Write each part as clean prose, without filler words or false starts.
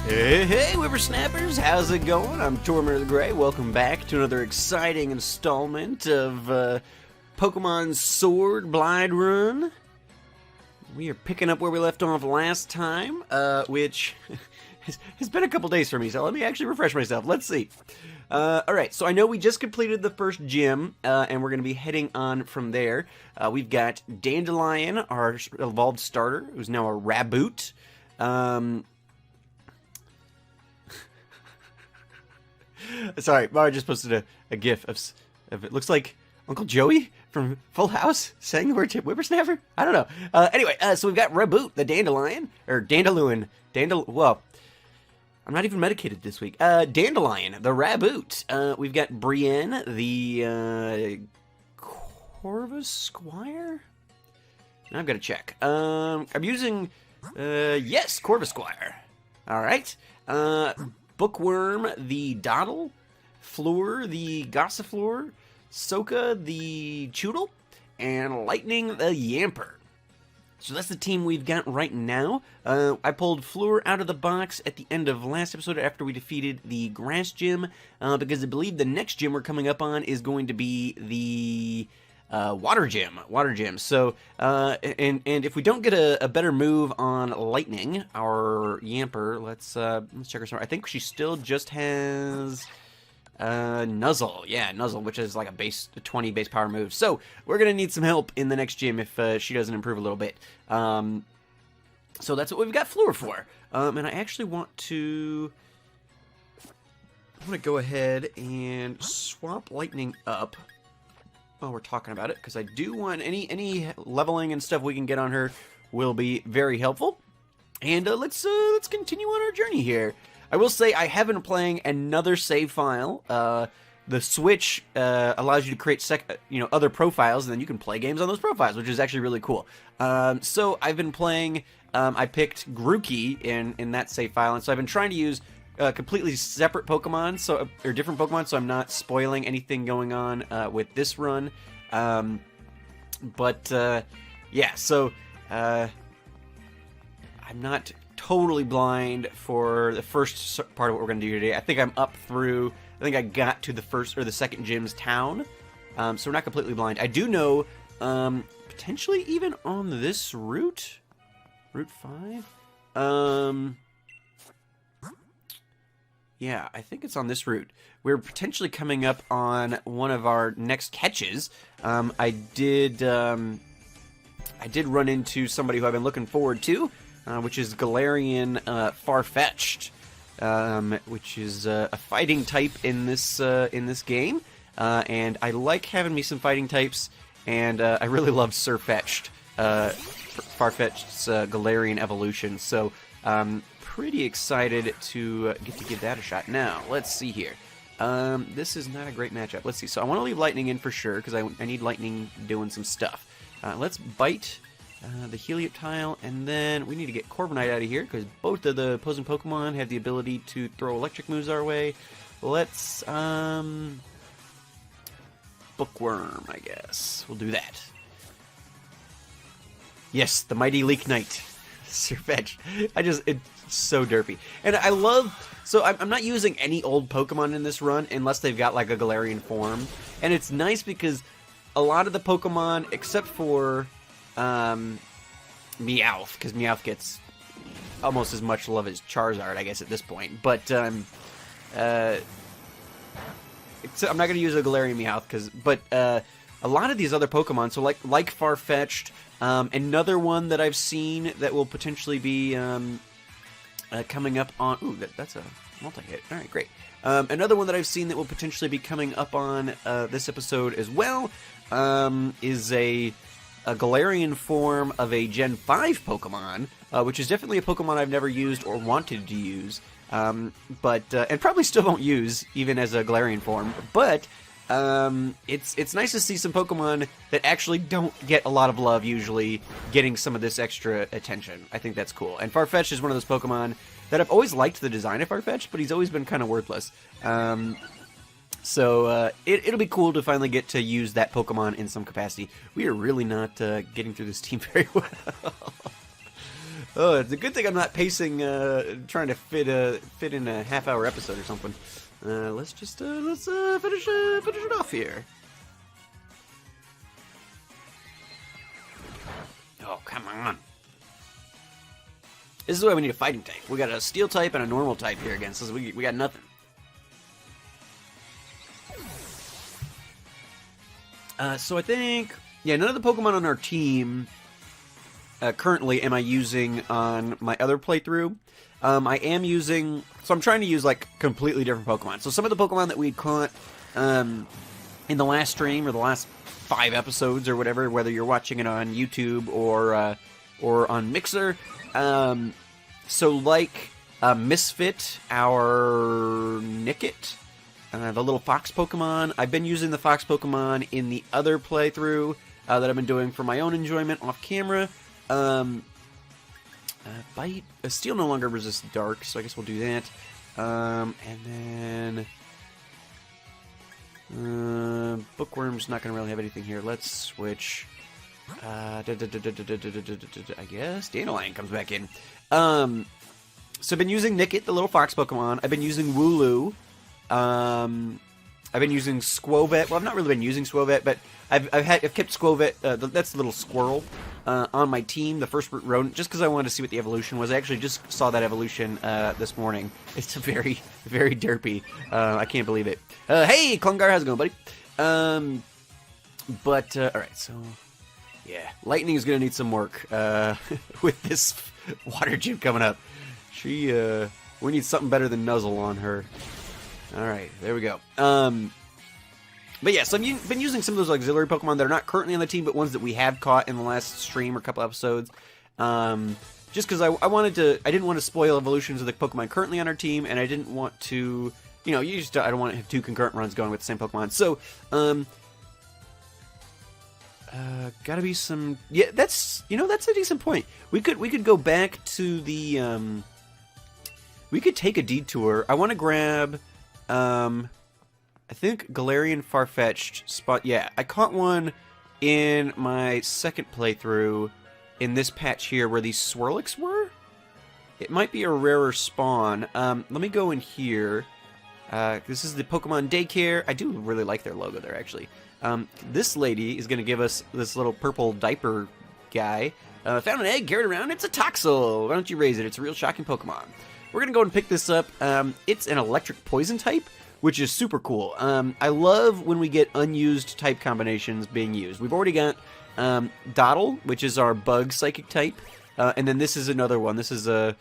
Hey, whippersnappers, how's it going? I'm Tortimer the Gray. Welcome back to another exciting installment of Pokemon Sword Blind Run. We are picking up where we left off last time, which has been a couple days for me, so let me actually refresh myself. Let's see. Alright, so I know we just completed the first gym, and we're going to be heading on from there. We've got Dandelion, our evolved starter, who's now a Raboot. Sorry, Mara just posted a gif of it looks like Uncle Joey from Full House saying the word whippersnapper? I don't know. Anyway, so we've got Raboot, the Dandelion, or Dandaluin. Well, I'm not even medicated this week. Dandelion, the Raboot. We've got Brienne, the Corvus Squire? Now I've got to check. I'm using, yes, Corvus Squire. All right. Bookworm, the Doddle, Floor, the Gossifleur, Soka, the Choodle, and Lightning, the Yamper. So that's the team we've got right now. I pulled Floor out of the box at the end of last episode after we defeated the Grass Gym, because I believe the next gym we're coming up on is going to be the Water Gym. So, and if we don't get a better move on Lightning, our Yamper, let's check her somewhere. I think she still just has Nuzzle. Yeah, Nuzzle, which is like a 20 base power move. So we're gonna need some help in the next gym if she doesn't improve a little bit. So that's what we've got Floor for. And I actually want to go ahead and swap Lightning up. Oh, we're talking about it, because I do want any leveling and stuff we can get on her will be very helpful. And let's continue on our journey here. I will say I have been playing another save file. The Switch allows you to create other profiles, and then you can play games on those profiles, which is actually really cool. So I've been playing. I picked Grookey in that save file, and so I've been trying to use completely separate Pokemon, or different Pokemon, so I'm not spoiling anything going on with this run. Yeah, so I'm not totally blind for the first part of what we're going to do today. I think I'm up through, I think I got to the first or the second gym's town, so we're not completely blind. I do know, potentially even on this route, Route 5, yeah, I think it's on this route. We're potentially coming up on one of our next catches. I did run into somebody who I've been looking forward to, which is Galarian Farfetch'd, which is a fighting type in this game. And I like having me some fighting types, and I really love Farfetch'd, Farfetch'd's Galarian evolution. So pretty excited to get to give that a shot. Now, let's see here. This is not a great matchup. Let's see. So I want to leave Lightning in for sure, because I need Lightning doing some stuff. Let's bite the Helioptile, and then we need to get Corviknight out of here, because both of the opposing Pokemon have the ability to throw electric moves our way. Let's, Bookworm, I guess. We'll do that. Yes, the mighty Leak Knight. Farfetch'd. It's so derpy. And I love, so I'm not using any old Pokemon in this run unless they've got like a Galarian form. And it's nice because a lot of the Pokemon, except for Meowth, because Meowth gets almost as much love as Charizard, I guess, at this point. But I'm not going to use a Galarian Meowth, but a lot of these other Pokemon, so like Farfetch'd, another one that I've seen that will potentially be coming up on... Ooh, that's a multi-hit. All right, great. Another one that I've seen that will potentially be coming up on this episode as well is a Galarian form of a Gen 5 Pokemon, which is definitely a Pokemon I've never used or wanted to use, and probably still won't use, even as a Galarian form, but... it's nice to see some Pokemon that actually don't get a lot of love usually getting some of this extra attention. I think that's cool. And Farfetch'd is one of those Pokemon that I've always liked the design of Farfetch'd, but he's always been kind of worthless. So it'll be cool to finally get to use that Pokemon in some capacity. We are really not getting through this team very well. Oh, it's a good thing I'm not pacing, trying to fit in a half-hour episode or something. Let's just finish it off here. Oh, come on. This is why we need a fighting type. We got a steel type and a normal type here against us. We got nothing. So I think, yeah, none of the Pokemon on our team currently am I using on my other playthrough. I am using, so I'm trying to use like completely different Pokemon. So some of the Pokemon that we caught in the last stream or the last 5 episodes or whatever, whether you're watching it on YouTube or on Mixer. So like Misfit, our Nickit, the little fox Pokemon. I've been using the fox Pokemon in the other playthrough that I've been doing for my own enjoyment off camera. Bite. Steel no longer resists dark, so I guess we'll do that. And then Bookworm's not going to really have anything here. Let's switch. I guess Dandelion comes back in. So I've been using Nickit, the little fox Pokemon. I've been using Wooloo. I've been using Squovet. Well, I've not really been using Squovet, but I've kept Squovet. That's the little squirrel on my team, the first rodent, just because I wanted to see what the evolution was. I actually just saw that evolution this morning. It's a very, very derpy. I can't believe it. Hey, Klungar, how's it going, buddy? All right, so yeah, Lightning is gonna need some work with this water gym coming up. We need something better than Nuzzle on her. All right, there we go. But yeah, so I've been using some of those auxiliary Pokemon that are not currently on the team, but ones that we have caught in the last stream or couple episodes. Just because I didn't want to spoil evolutions of the Pokemon currently on our team, and I didn't want to, I don't want to have 2 concurrent runs going with the same Pokemon. So, gotta be some, yeah, that's a decent point. We could go back to the, we could take a detour. I want to grab, I think Galarian Farfetch'd spot. Yeah, I caught one in my second playthrough in this patch here where these Swirlix were. It might be a rarer spawn. Let me go in here. This is the Pokemon Daycare. I do really like their logo there, actually. This lady is going to give us this little purple diaper guy. Found an egg, carried around. It's a Toxel. Why don't you raise it? It's a real shocking Pokemon. We're going to go and pick this up. It's an electric poison type, which is super cool. I love when we get unused type combinations being used. We've already got Dottle, which is our bug psychic type, and then this is another one. This is a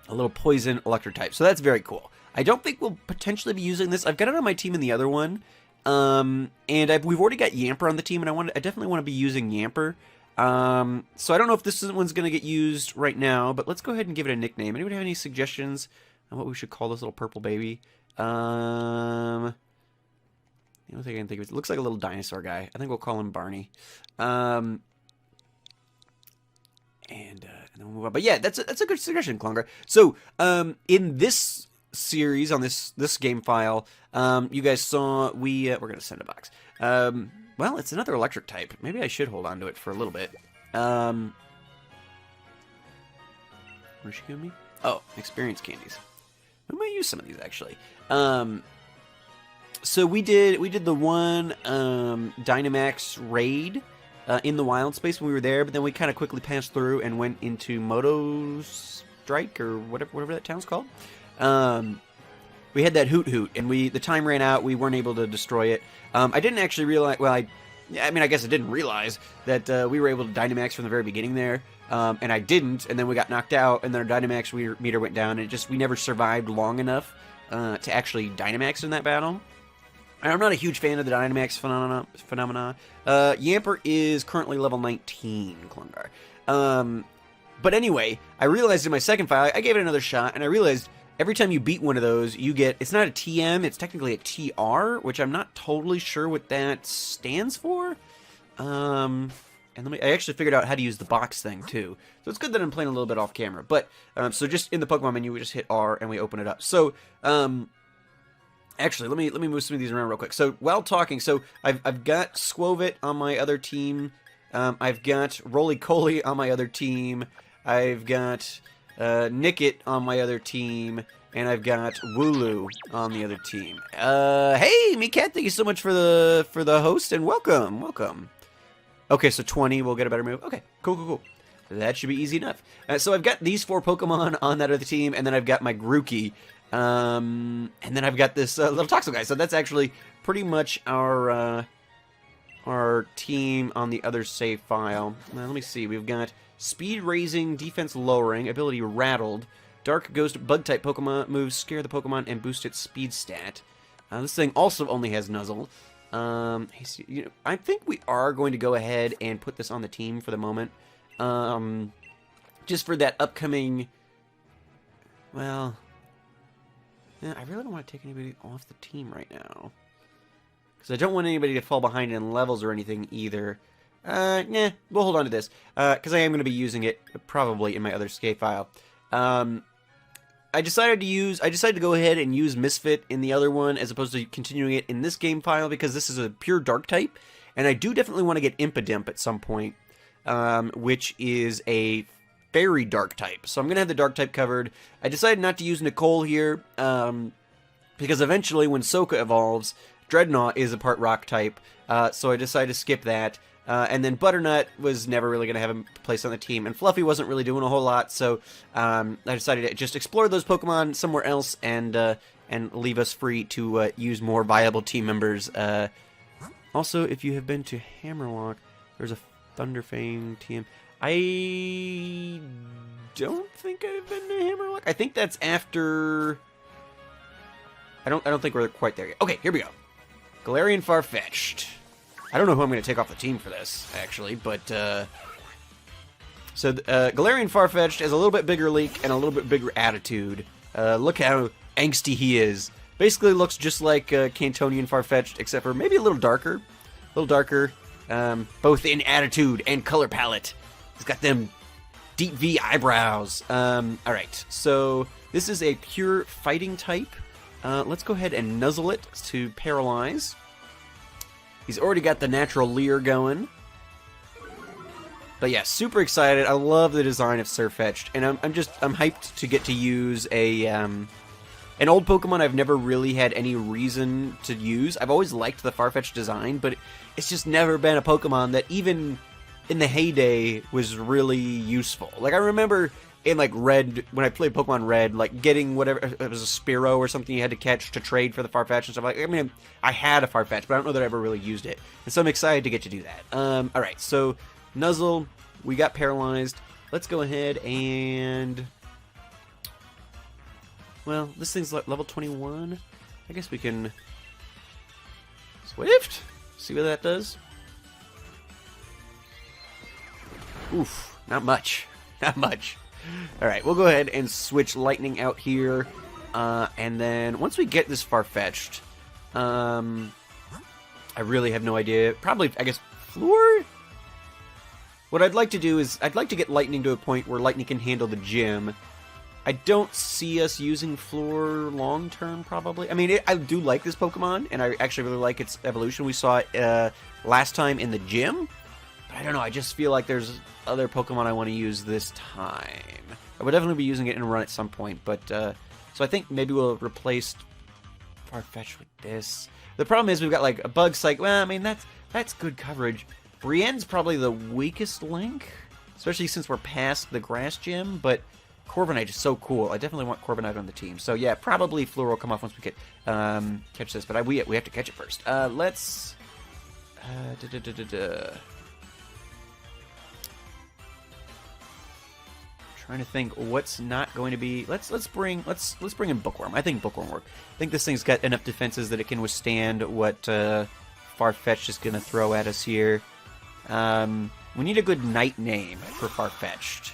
little poison electric type, so that's very cool. I don't think we'll potentially be using this. I've got it on my team in the other one, and we've already got Yamper on the team, and I definitely want to be using Yamper. So I don't know if this one's going to get used right now, but let's go ahead and give it a nickname. Anybody have any suggestions on what we should call this little purple baby? The only thing I can think of is it looks like a little dinosaur guy. I think we'll call him Barney. And then we'll move on. But yeah, that's a good suggestion, Klungar. So in this series on this game file, you guys saw we're gonna send a box. Well, it's another electric type. Maybe I should hold on to it for a little bit. Where's she giving me? Oh, experience candies. We might use some of these actually. So we did the one Dynamax raid in the wild space when we were there, but then we kind of quickly passed through and went into Moto Strike or whatever that town's called. We had that Hoot, and the time ran out. We weren't able to destroy it. I didn't actually realize. Well, I guess I didn't realize that we were able to Dynamax from the very beginning there, and I didn't. And then we got knocked out, and then our Dynamax meter went down. And we never survived long enough to actually Dynamax in that battle. And I'm not a huge fan of the Dynamax phenomena. Yamper is currently level 19, Klungar. But anyway, I realized in my second file, I gave it another shot, and I realized every time you beat one of those, you get, it's not a TM, it's technically a TR, which I'm not totally sure what that stands for. And I actually figured out how to use the box thing too. So it's good that I'm playing a little bit off camera. But, so just in the Pokemon menu, we just hit R and we open it up. So, actually, let me move some of these around real quick. So while talking, so I've got Squovit on my other team. I've got Roly-Coly on my other team. I've got Nickit on my other team. And I've got Wooloo on the other team. Hey, Meekat, thank you so much for the host, and welcome. Okay, so 20 will get a better move. Okay, cool. That should be easy enough. So I've got these 4 Pokemon on that other team, and then I've got my Grookey. And then I've got this little Toxel guy. So that's actually pretty much our team on the other save file. Let me see. We've got Speed Raising, Defense Lowering, Ability Rattled, Dark Ghost Bug-type Pokemon moves scare the Pokemon and boost its speed stat. This thing also only has Nuzzle. I think we are going to go ahead and put this on the team for the moment. Just for that upcoming... Well... Yeah, I really don't want to take anybody off the team right now. Because I don't want anybody to fall behind in levels or anything either. We'll hold on to this. Because I am going to be using it probably in my other escape file. I decided to go ahead and use Misfit in the other one as opposed to continuing it in this game file because this is a pure dark type, and I do definitely want to get Impidimp at some point, which is a fairy dark type. So I'm going to have the dark type covered. I decided not to use Nicole here because eventually when Soka evolves, Dreadnought is a part rock type, so I decided to skip that. And then Butternut was never really going to have a place on the team. And Fluffy wasn't really doing a whole lot, so I decided to just explore those Pokemon somewhere else and leave us free to use more viable team members. Also, if you have been to Hammerlock, there's a Thunderfang TM. I don't think I've been to Hammerlock. I think that's after... I don't think we're quite there yet. Okay, here we go. Galarian Farfetch'd. I don't know who I'm going to take off the team for this, actually, but, So, Galarian Farfetch'd has a little bit bigger leak and a little bit bigger attitude. Look how angsty he is. Basically looks just like Cantonian Farfetch'd, except for maybe a little darker. Both in attitude and color palette. He's got them deep V eyebrows. Alright, so this is a pure fighting type. Let's go ahead and nuzzle it to paralyze. He's already got the natural Leer going. But yeah, super excited. I love the design of Sirfetch'd, and I'm hyped to get to use an old Pokemon I've never really had any reason to use. I've always liked the Farfetch'd design, but it's just never been a Pokemon that even in the heyday was really useful. Like, I remember in, like, Red, when I played Pokemon Red, like, getting whatever, it was a Spearow or something you had to catch to trade for the Farfetch'd and stuff. Like, I mean, I had a Farfetch'd, but I don't know that I ever really used it. And so I'm excited to get to do that. Alright, so Nuzzle, we got paralyzed. Let's go ahead and... Well, this thing's level 21. I guess we can... Swift? See what that does? Oof, not much. Not much. Alright, we'll go ahead and switch Lightning out here. And then, once we get this Farfetch'd, I really have no idea. Probably, I guess, Floor? What I'd like to do is, I'd like to get Lightning to a point where Lightning can handle the gym. I don't see us using Floor long-term, probably. I mean, I do like this Pokemon, and I actually really like its evolution. We saw it last time in the gym. But I don't know, I just feel like there's other Pokemon I want to use this time. I would definitely be using it in a run at some point, but, so I think maybe we'll replace Farfetch'd with this. The problem is we've got, like, a Bug Psych. Well, I mean, that's good coverage. Brienne's probably the weakest link, especially since we're past the Grass Gym, but Corviknight is so cool. I definitely want Corviknight on the team. So, yeah, probably Floor will come off once we get, catch this, but we have to catch it first. Let's... Trying to think what's not going to be. Let's bring in Bookworm. I think Bookworm work. I think this thing's got enough defenses that it can withstand what Farfetch'd is going to throw at us here. We need a good night name for Farfetch'd.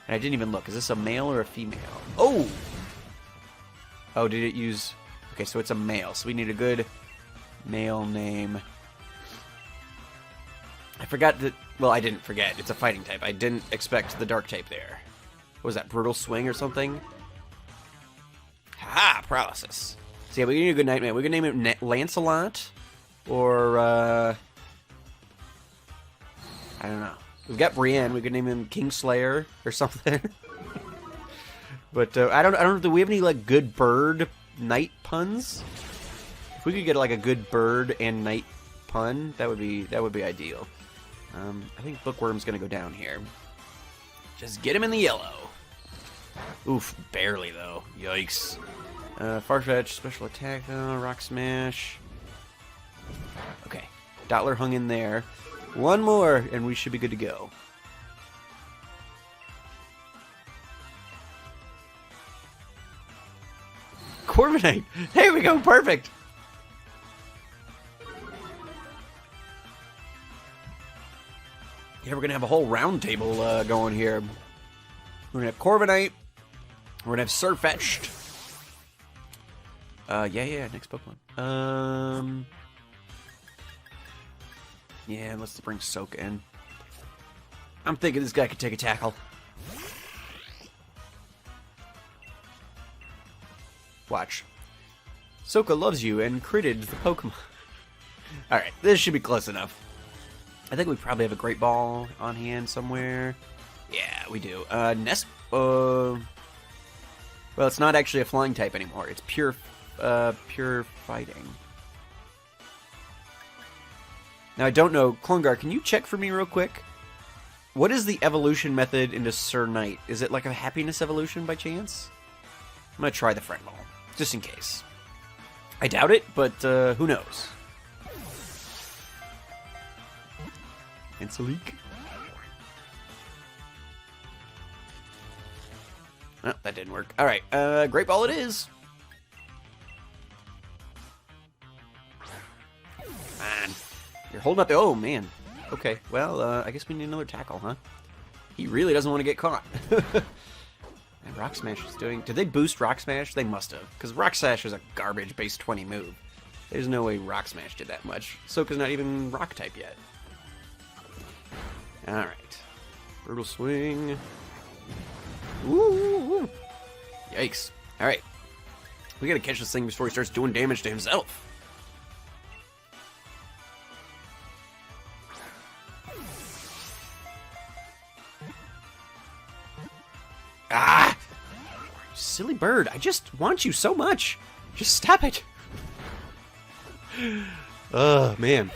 And I didn't even look. Is this a male or a female? Oh! Oh, did it use... Okay, so it's a male. So we need a good male name. I forgot that... Well, I didn't forget. It's a fighting type. I didn't expect the dark type there. What was that? Brutal Swing or something? Ha! Paralysis. So yeah, we need a good night name. We can name it Lancelot. Or, I don't know. We've got Brienne. We could name him Kingslayer or something. But I don't know. Do we have any like good bird night puns? If we could get like a good bird and night pun, that would be ideal. I think Bookworm's gonna go down here. Just get him in the yellow. Oof, barely though. Yikes. Farfetch, special attack though. Rock smash. Okay, Dottler hung in there. One more, and we should be good to go. Corviknight! There we go, perfect! Yeah, we're gonna have a whole round table going here. We're gonna have Corviknight. We're gonna have Surfetched. Yeah, next Pokemon. Yeah, let's bring Soak in. I'm thinking this guy could take a tackle. Watch. Soka loves you and critted the Pokemon. Alright, this should be close enough. I think we probably have a Great Ball on hand somewhere. Yeah, we do. Nest... well, it's not actually a flying type anymore. It's pure fighting. Now, I don't know. Klungar, can you check for me real quick? What is the evolution method into Sir Knight? Is it like a happiness evolution by chance? I'm going to try the Friend Ball, just in case. I doubt it, but who knows? Insaleak. Oh, that didn't work. Alright, Great Ball it is. Man. You're holding up the... Oh, man. Okay, well, I guess we need another tackle, huh? He really doesn't want to get caught. And Rock Smash is doing... Did they boost Rock Smash? They must have. Because Rock Smash is a garbage base 20 move. There's no way Rock Smash did that much. Soka's not even Rock type yet. Alright. Brutal Swing. Ooh. Yikes. Alright. We gotta catch this thing before he starts doing damage to himself. Ah! Silly bird. I just want you so much. Just stop it. Oh, man.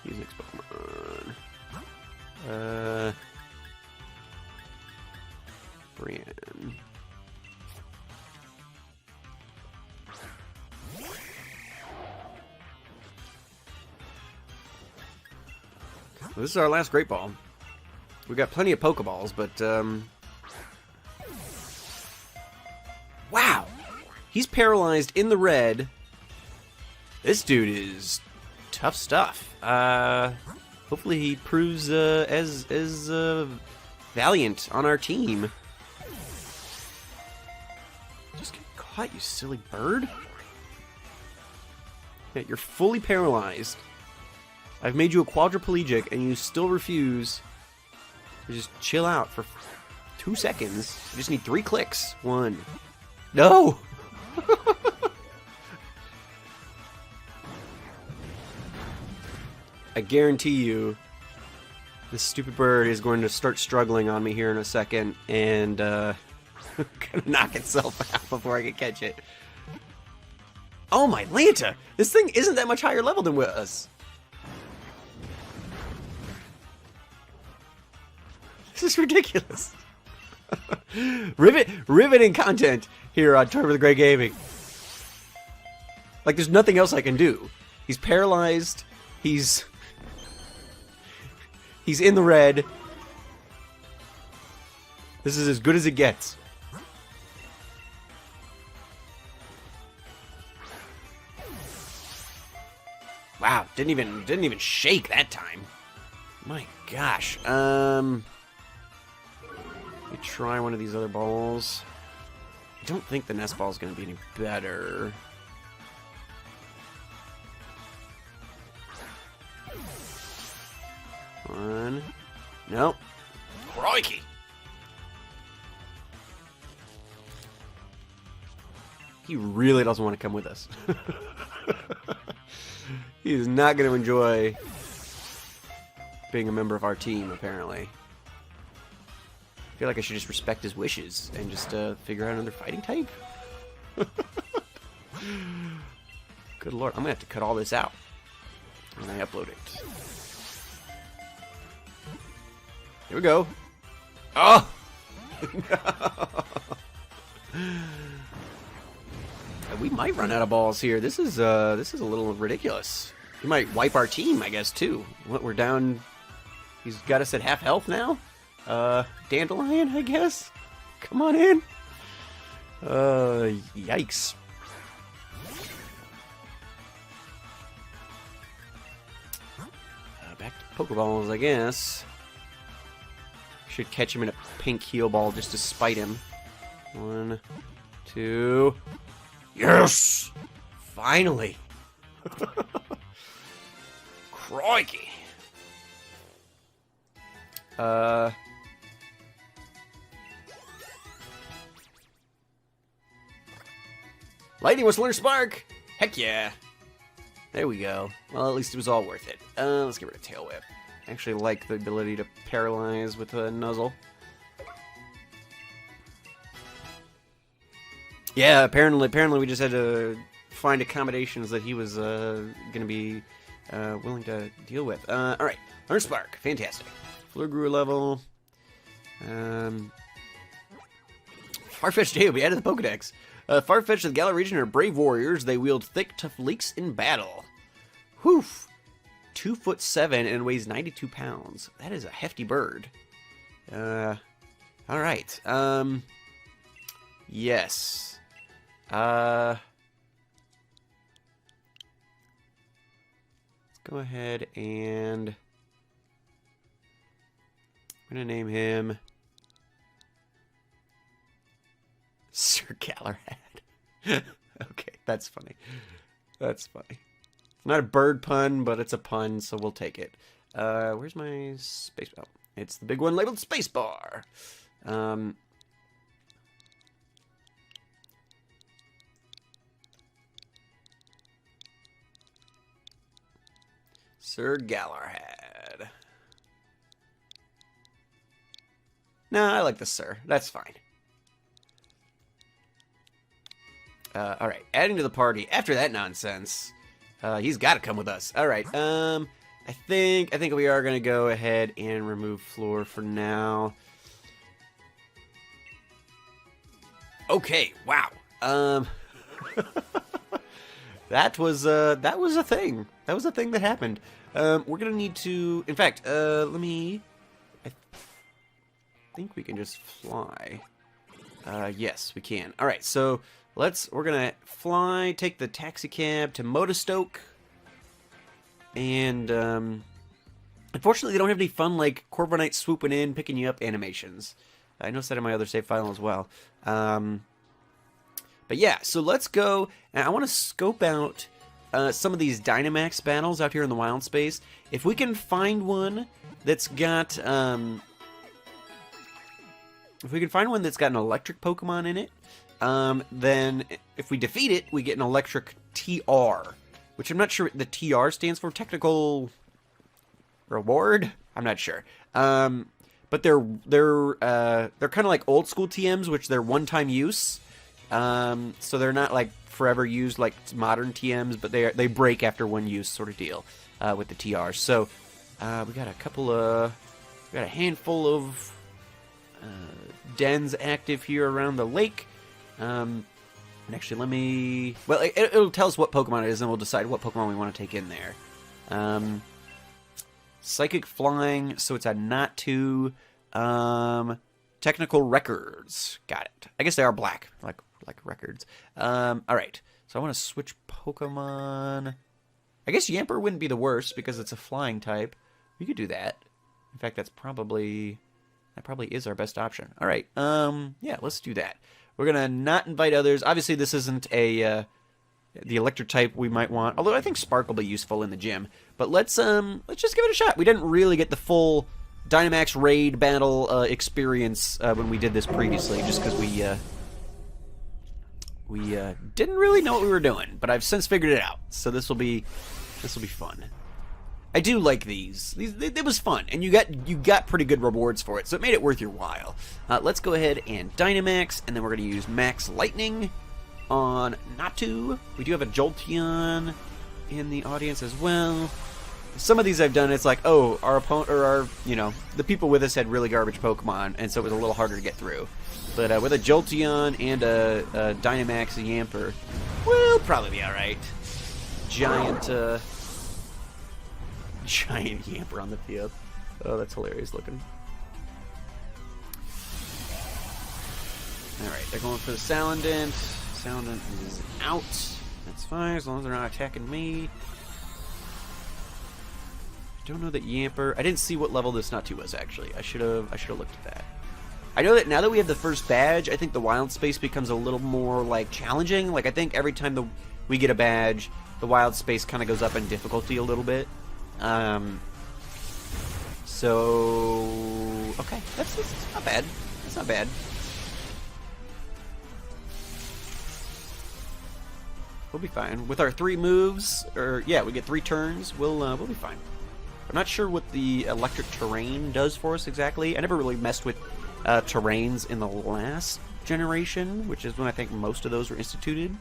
Use next Pokemon. Brienne. Well, this is our last Great Ball. We got plenty of Pokeballs, but wow, he's paralyzed in the red. This dude is tough stuff. Hopefully he proves as valiant on our team. Just get caught, you silly bird. Yeah, you're fully paralyzed. I've made you a quadriplegic, and you still refuse to just chill out for 2 seconds. You just need 3 clicks. 1. No! I guarantee you, this stupid bird is going to start struggling on me here in a second, and gonna knock itself out before I can catch it. Oh my Lanta! This thing isn't that much higher level than us. This is ridiculous. Riveting content here on Tortimer the Great Gaming. Like, there's nothing else I can do. He's paralyzed. He's in the red. This is as good as it gets. Wow, didn't even shake that time. My gosh. Let me try one of these other balls. I don't think the nest ball is going to be any better. One. Nope. Crikey. He really doesn't want to come with us. He is not going to enjoy being a member of our team, apparently. I feel like I should just respect his wishes and just figure out another fighting type. Good lord, I'm gonna have to cut all this out when I upload it. Here we go. Oh! We might run out of balls here. This is a little ridiculous. He might wipe our team, I guess, too. What, we're down... He's got us at half health now? Dandelion, I guess? Come on in. Yikes. Back to Pokeballs, I guess. Should catch him in a pink heal ball just to spite him. 1, 2... Yes! Finally! Crikey! Lightning was Lunar Spark! Heck yeah! There we go. Well, at least it was all worth it. Let's get rid of Tail Whip. I actually like the ability to paralyze with a Nuzzle. Yeah, apparently we just had to find accommodations that he was gonna be willing to deal with. Alright, Lunar Spark, fantastic. Fleur level. Farfetch'd J will be added to the Pokedex. Farfetch'd and the Galar region are brave warriors. They wield thick, tough leeks in battle. Whew! 2'7" and weighs 92 pounds. That is a hefty bird. Alright. Yes. Let's go ahead and I'm gonna name him Sir Galarhad. Okay, that's funny. That's funny. It's not a bird pun, but it's a pun, so we'll take it. Where's my space? Oh, it's the big one labeled spacebar. Sir Galarhad. No, I like the Sir. That's fine. Alright, adding to the party. After that nonsense, he's got to come with us. Alright, I think we are going to go ahead and remove Floor for now. Okay, wow. That was a thing. That was a thing that happened. We're gonna need to. In fact, I think we can just fly. Yes, we can. All right, so we're gonna fly. Take the taxi cab to Motostoke. And unfortunately, they don't have any fun like Corviknight swooping in, picking you up animations. I noticed that in my other save file as well. But yeah, so let's go. And I want to scope out some of these Dynamax battles out here in the wild space. If we can find one that's got, an electric Pokemon in it, then if we defeat it, we get an electric TR, which I'm not sure what the TR stands for. Technical reward? I'm not sure. But they're kind of like old school TMs, which they're one-time use. So they're not like forever used like modern TMs, but they break after one use, sort of deal with the TRs. So we got a handful of dens active here around the lake. And actually, it'll tell us what Pokemon it is, and we'll decide what Pokemon we want to take in there. Psychic Flying, so it's a not too technical records. Got it. I guess they are black, like records. Alright, so I want to switch Pokemon. I guess Yamper wouldn't be the worst because it's a flying type. We could do that. In fact, that probably is our best option. Alright, yeah, let's do that. We're gonna not invite others. Obviously, this isn't the electric type we might want. Although I think Spark will be useful in the gym. But let's just give it a shot. We didn't really get the full Dynamax raid battle experience when we did this previously, just because we didn't really know what we were doing. But I've since figured it out, so this will be fun. I do like these. It was fun, and you got pretty good rewards for it, so it made it worth your while. Let's go ahead and Dynamax, and then we're going to use Max Lightning on Natu. We do have a Jolteon in the audience as well. Some of these I've done, it's like, oh, our opponent, or our, the people with us had really garbage Pokemon, and so it was a little harder to get through. But with a Jolteon and a Dynamax, a Yamper, we'll probably be alright. Giant Yamper on the field. Oh, that's hilarious looking. Alright, they're going for the Salandent. Salandent is out. That's fine, as long as they're not attacking me. I don't know that Yamper... I didn't see what level this Natu was, actually. I should have looked at that. I know that now that we have the first badge, I think the wild space becomes a little more, like, challenging. Like, I think every time we get a badge, the wild space kind of goes up in difficulty a little bit. So... Okay, that's not bad. That's not bad. We'll be fine. With our 3 moves, we get 3 turns, we'll be fine. I'm not sure what the electric terrain does for us exactly. I never really messed with terrains in the last generation, which is when I think most of those were instituted.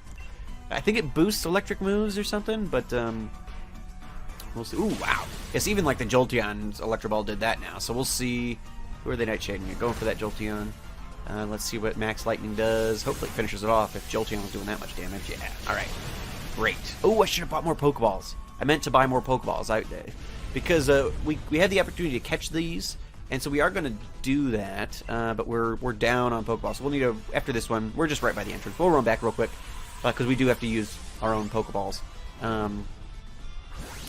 I think it boosts electric moves or something, but we'll see. Ooh, wow. Yes, even like the Jolteon's Electro Ball did that now, so we'll see. Who are they nightshading? You're going for that Jolteon. Let's see what Max Lightning does. Hopefully it finishes it off if Jolteon was doing that much damage. Yeah, alright. Great. Oh, I should have bought more Pokeballs. I meant to buy more Pokeballs. Because we had the opportunity to catch these, and so we are going to do that, but we're down on Pokeballs. So we'll need to, after this one, we're just right by the entrance. We'll run back real quick, because we do have to use our own Pokeballs.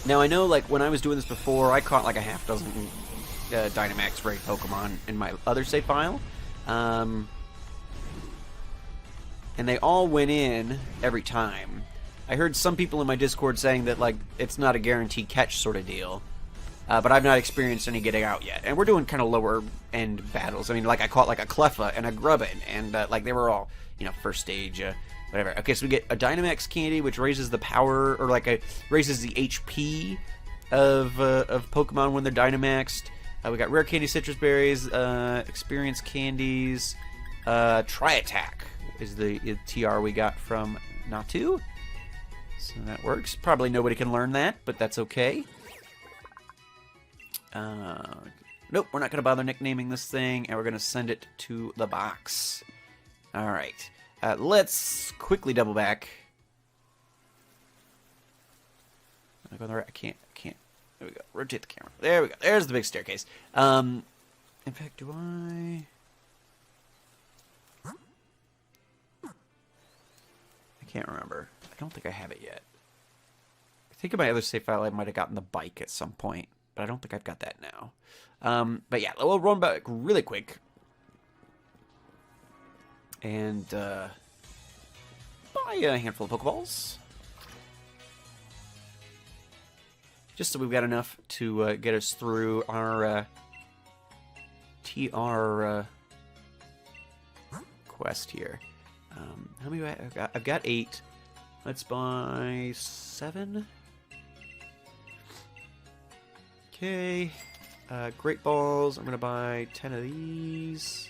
Now, I know, like, when I was doing this before, I caught like a half dozen Dynamax raid Pokemon in my other save file. And they all went in every time. I heard some people in my Discord saying that, like, it's not a guaranteed catch sort of deal. But I've not experienced any getting out yet. And we're doing kind of lower end battles. I mean, like, I caught like a Cleffa and a Grubbin, and like they were all, first stage, whatever. Okay, so we get a Dynamax candy, which raises the power, or like raises the HP of Pokemon when they're Dynamaxed. We got rare candy, citrus berries, experience candies, Tri-Attack is the TR we got from Natu. So that works. Probably nobody can learn that, but that's okay. Nope, we're not going to bother nicknaming this thing, and we're going to send it to the box. Alright. Let's quickly double back. I can't. There we go. Rotate the camera. There we go. There's the big staircase. In fact, do I can't remember. I don't think I have it yet. I think in my other save file I might have gotten the bike at some point, but I don't think I've got that now. But yeah, we'll run back really quick. And buy a handful of Pokeballs. Just so we've got enough to get us through our TR quest here. How many do I have? I've got 8. Let's buy 7. Okay. Great Balls. I'm going to buy 10 of these.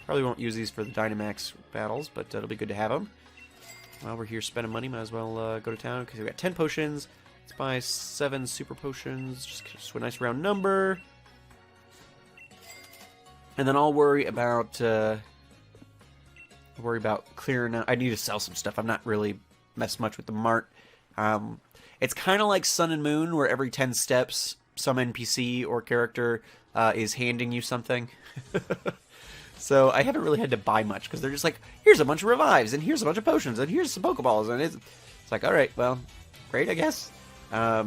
Probably won't use these for the Dynamax battles, but it'll be good to have them. While we're here spending money, might as well go to town, because we've got 10 potions. Let's buy 7 super potions, just a nice round number. And then I'll worry about clearing out. I need to sell some stuff. I'm not really messed much with the mart. It's kind of like Sun and Moon, where every 10 steps, some NPC or character is handing you something. So I haven't really had to buy much, because they're just like, here's a bunch of revives, and here's a bunch of potions, and here's some Pokeballs, and it's like, all right, well, great, I guess. But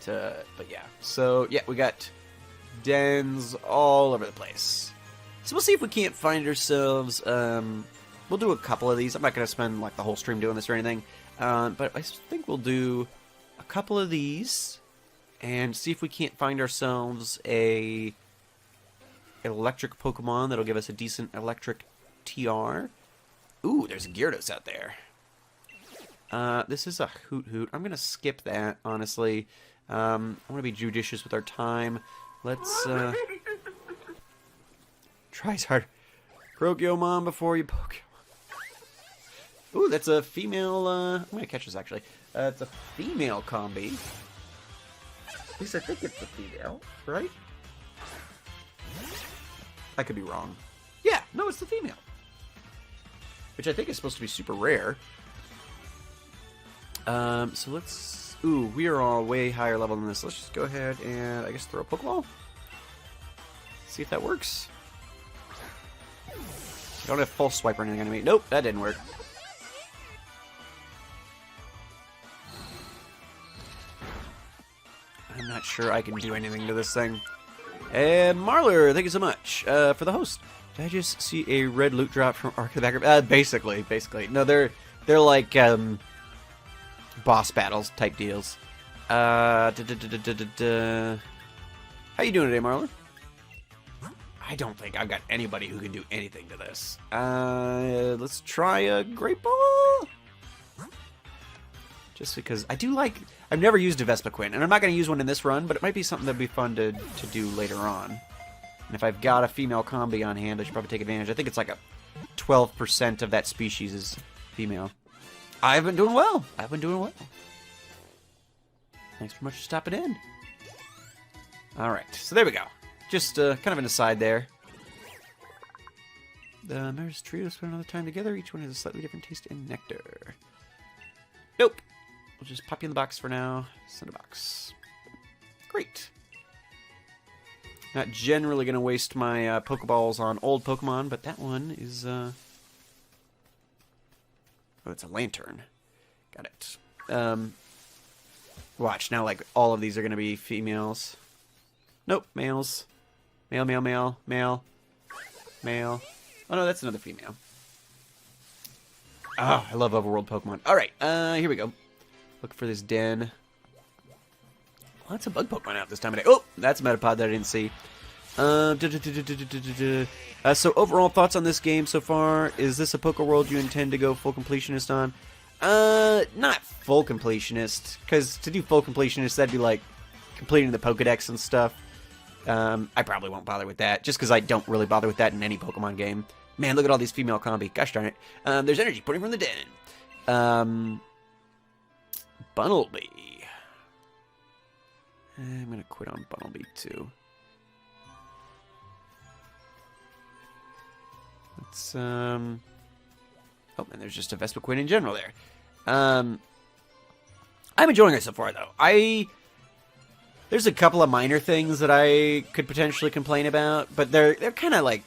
yeah. So yeah, we got dens all over the place. So we'll see if we can't find ourselves. We'll do a couple of these. I'm not going to spend like the whole stream doing this or anything. But I think we'll do a couple of these and see if we can't find ourselves an electric Pokemon that'll give us a decent electric TR. Ooh, there's a Gyarados out there. This is a Hoot Hoot. I'm gonna skip that, honestly. I want to be judicious with our time. Let's, tries hard. Croak your mom before you poke your mom. Ooh, that's a female, I'm gonna catch this, actually. It's a female combi. At least I think it's a female, right? I could be wrong. Yeah, no, it's the female. Which I think is supposed to be super rare. So let's... Ooh, we are all way higher level than this. Let's just go ahead and, I guess, throw a Pokeball? See if that works. I don't have false swipe or anything on me. Nope, that didn't work. I'm not sure I can do anything to this thing. And Marler, thank you so much for the host. Did I just see a red loot drop from Ark of the Background? Basically. No, they're like boss battles type deals. How you doing today, Marler? I don't think I've got anybody who can do anything to this. Let's try a Great Ball. Just because I do like... I've never used a Vespiquen, and I'm not going to use one in this run, but it might be something that'd be fun to do later on. And if I've got a female combi on hand, I should probably take advantage. I think it's like a 12% of that species is female. I've been doing well. Thanks very much for stopping in. Alright, so there we go. Just kind of an aside there. The Maris Trio spend another time together. Each one has a slightly different taste in nectar. Nope. We'll just pop you in the box for now. Send a box. Great. Not generally going to waste my Pokeballs on old Pokemon, but that one is... Oh, it's a lantern. Got it. Watch, now like all of these are going to be females. Nope, males. Male. Oh no, that's another female. Oh, I love overworld Pokemon. Alright, here we go. Look for this den. Lots of bug Pokemon out this time of day. Oh, that's a Metapod that I didn't see. So overall thoughts on this game so far. Is this a Pokeworld you intend to go full completionist on? Not full completionist, because to do full completionist, that'd be like completing the Pokedex and stuff. I probably won't bother with that, just because I don't really bother with that in any Pokemon game. Man, look at all these female combi. Gosh darn it. There's energy putting from the den. Bunnelby. I'm going to quit on Bunnelby, too. Let's, oh, and there's just a Vespiquen in general there. I'm enjoying it so far, though. There's a couple of minor things that I could potentially complain about, but they're kind of like,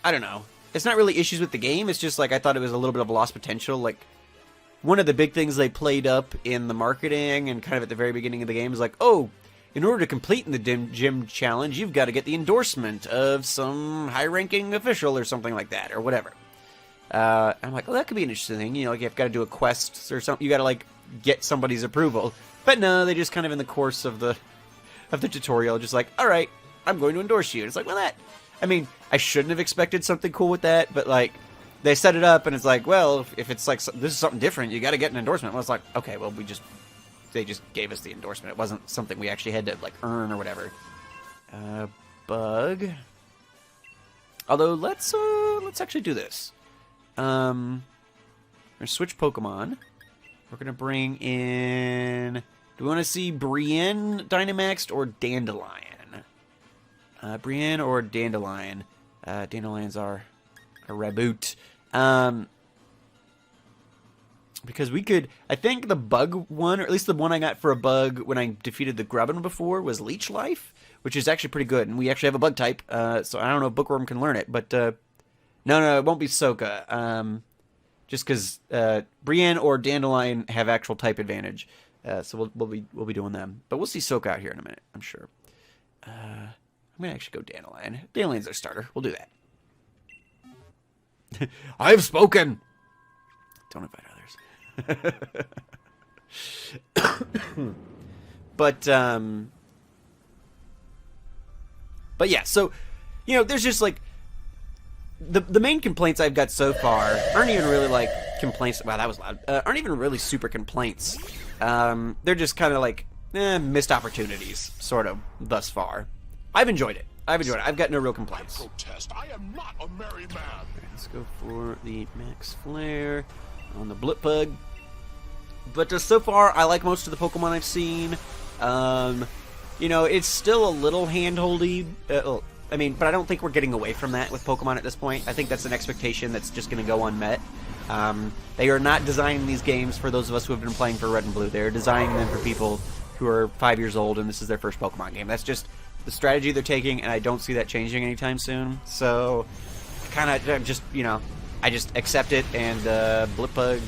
I don't know. It's not really issues with the game. It's just like I thought it was a little bit of lost potential. Like, one of the big things they played up in the marketing and kind of at the very beginning of the game is like, oh, in order to complete in the gym challenge, you've got to get the endorsement of some high-ranking official or something like that, or whatever. I'm like, oh, that could be an interesting thing. You know, like you've got to do a quest or something. You got to like get somebody's approval. But no, they just kind of in the course of the tutorial, just like, all right, I'm going to endorse you. And it's like, well, that. I mean, I shouldn't have expected something cool with that, but like. They set it up, and it's like, well, if it's like, this is something different, you got to get an endorsement. Well, it's like, okay, well, they just gave us the endorsement. It wasn't something we actually had to, like, earn or whatever. Bug. Although, let's actually do this. We're going to switch Pokemon. We're going to bring in, do we want to see Brienne Dynamaxed or Dandelion? Brienne or Dandelion? Dandelions are a reboot. Because we could... I think the bug one, or at least the one I got for a bug when I defeated the Grubbin before, was Leech Life, which is actually pretty good. And we actually have a bug type, so I don't know if Bookworm can learn it. But, no, it won't be Soka. Just because Brienne or Dandelion have actual type advantage. So we'll be doing them. But we'll see Soka out here in a minute, I'm sure. I'm going to actually go Dandelion. Dandelion's our starter. We'll do that. I've spoken! Don't invite others. But yeah, so, you know, there's just, like, the main complaints I've got so far aren't even really, like, complaints. Wow, that was loud. Aren't even really super complaints. They're just kind of like missed opportunities, sort of, thus far. I've enjoyed it. I've got no real complaints. I am not a merry man. Right, let's go for the max flare on the Blipbug. But so far, I like most of the Pokemon I've seen. You know, it's still a little handholdy. I mean, but I don't think we're getting away from that with Pokemon at this point. I think that's an expectation that's just going to go unmet. They are not designing these games for those of us who have been playing for Red and Blue. They're designing them for people who are 5 years old and this is their first Pokemon game. That's just the strategy they're taking, and I don't see that changing anytime soon. So, kind of just, you know, I just accept it. And Blipbug,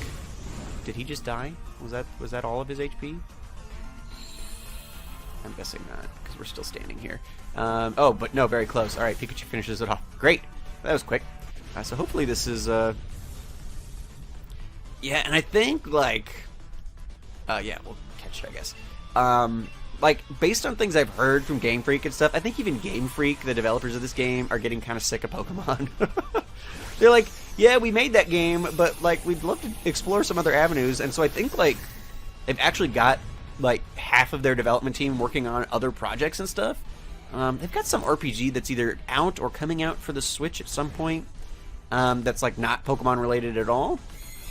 did he just die? Was that all of his HP? I'm guessing not, because we're still standing here. Oh, but no, very close. All right, Pikachu finishes it off. Great. That was quick. So hopefully this is... Yeah, and I think, like... yeah, we'll catch it, I guess. Like, based on things I've heard from Gamefreak and stuff, I think even Gamefreak, the developers of this game, are getting kind of sick of Pokemon. They're like, yeah, we made that game, but, like, we'd love to explore some other avenues. And so I think, like, they've actually got, like, half of their development team working on other projects and stuff. They've got some RPG that's either out or coming out for the Switch at some point. That's, like, not Pokemon related at all.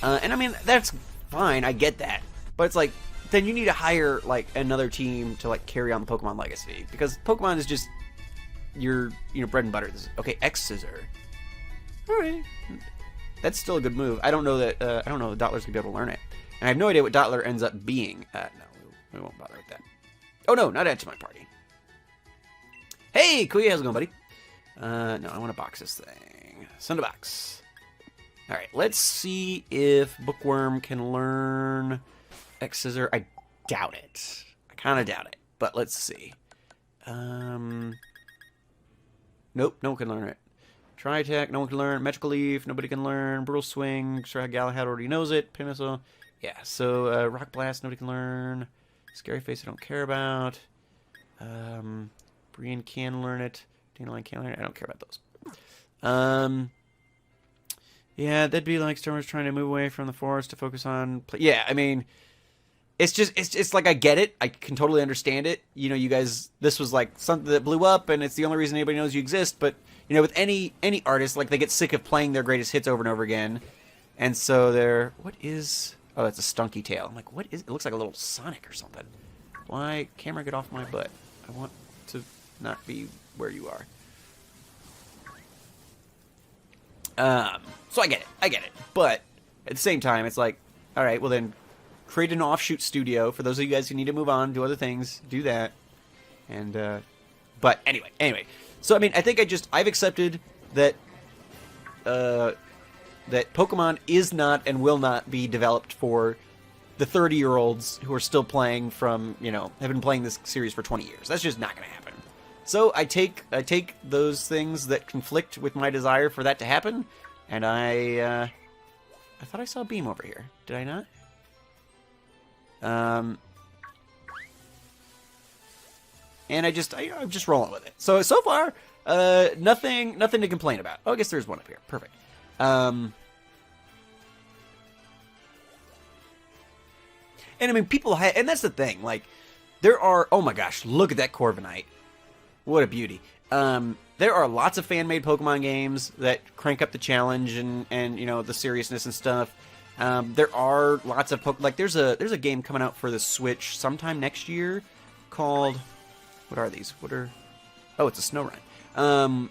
And I mean, that's fine, I get that. But it's like, then you need to hire, like, another team to, like, carry on the Pokemon legacy. Because Pokemon is just your, you know, bread and butter. Okay, X-Scissor. Alright. That's still a good move. I don't know that, I don't know if Dottler's gonna be able to learn it. And I have no idea what Dottler ends up being. No, we won't bother with that. Oh no, not add to my party. Hey, Kuya, how's it going, buddy? No, I want to box this thing. Send a box. Alright, let's see if Bookworm can learn X-Scissor. I doubt it. I kind of doubt it. But let's see. Nope, no one can learn it. Tri-Attack, no one can learn. Magical Leaf, nobody can learn. Brutal Swing, sure Galarhad already knows it. Pin Missile, yeah. So, Rock Blast, nobody can learn. Scary Face, I don't care about. Brian can learn it. Dandelion can learn it. I don't care about those. Yeah, that'd be like Stormers trying to move away from the forest to focus on... Yeah, I mean... It's just, it's like, I get it. I can totally understand it. You know, you guys, this was like something that blew up, and it's the only reason anybody knows you exist. But, you know, with any artist, like, they get sick of playing their greatest hits over and over again. And so they're, what is, oh, that's a Stunky Tail. I'm like, what is, it looks like a little Sonic or something. Why, camera, get off my butt. I want to not be where you are. So I get it. But, at the same time, it's like, alright, well then, create an offshoot studio. For those of you guys who need to move on, do other things, do that. And, but anyway. So, I mean, I think I've accepted that, that Pokemon is not and will not be developed for the 30-year-olds who are still playing from, you know, have been playing this series for 20 years. That's just not going to happen. So, I take those things that conflict with my desire for that to happen, and I thought I saw a beam over here. Did I not? And I'm just rolling with it. So far, nothing to complain about. Oh, I guess there's one up here. Perfect. And I mean, and that's the thing, like, there are, oh my gosh, look at that Corviknight. What a beauty. There are lots of fan-made Pokemon games that crank up the challenge and you know, the seriousness and stuff. There are lots of like there's a game coming out for the Switch sometime next year called, what are these? Oh, it's a Snow Run.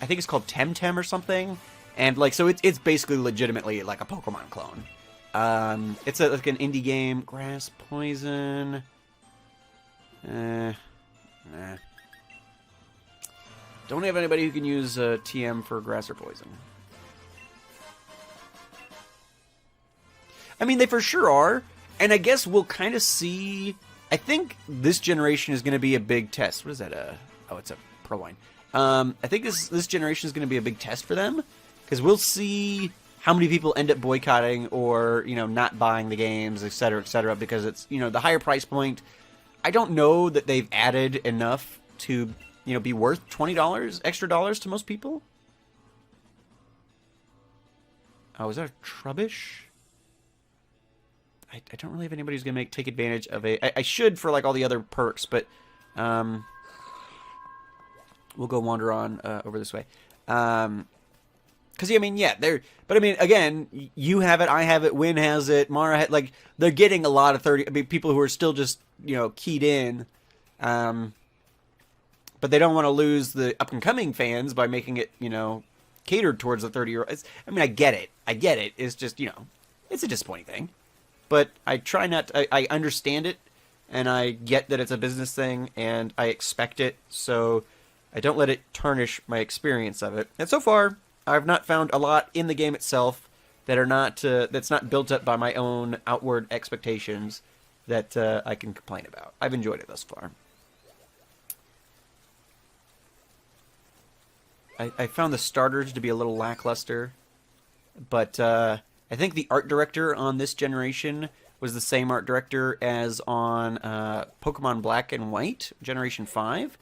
I think it's called Temtem or something. And like, so it's basically legitimately like a Pokemon clone. It's like an indie game. Grass Poison. Nah. Don't have anybody who can use TM for Grass or Poison. I mean, they for sure are, and I guess we'll kind of see... I think this generation is going to be a big test. What is that? Oh, it's a Purloin. I think this generation is going to be a big test for them, because we'll see how many people end up boycotting or, you know, not buying the games, etc., because it's, you know, the higher price point. I don't know that they've added enough to, you know, be worth $20 extra to most people. Oh, is that a Trubbish? I don't really have anybody who's going to take advantage of a... I should for, like, all the other perks, but... we'll go wander on over this way. Because, I mean, yeah, they're... But, I mean, again, you have it, I have it, Win has it, Mara has... Like, they're getting a lot of 30... I mean, people who are still just, you know, keyed in. But they don't want to lose the up-and-coming fans by making it, you know, catered towards the 30-year-old. I mean, I get it. It's just, you know, it's a disappointing thing. But I try not to, I understand it, and I get that it's a business thing, and I expect it, so I don't let it tarnish my experience of it. And so far, I've not found a lot in the game itself that are not that's not built up by my own outward expectations that I can complain about. I've enjoyed it thus far. I found the starters to be a little lackluster, but I think the art director on this generation was the same art director as on Pokemon Black and White, Generation 5.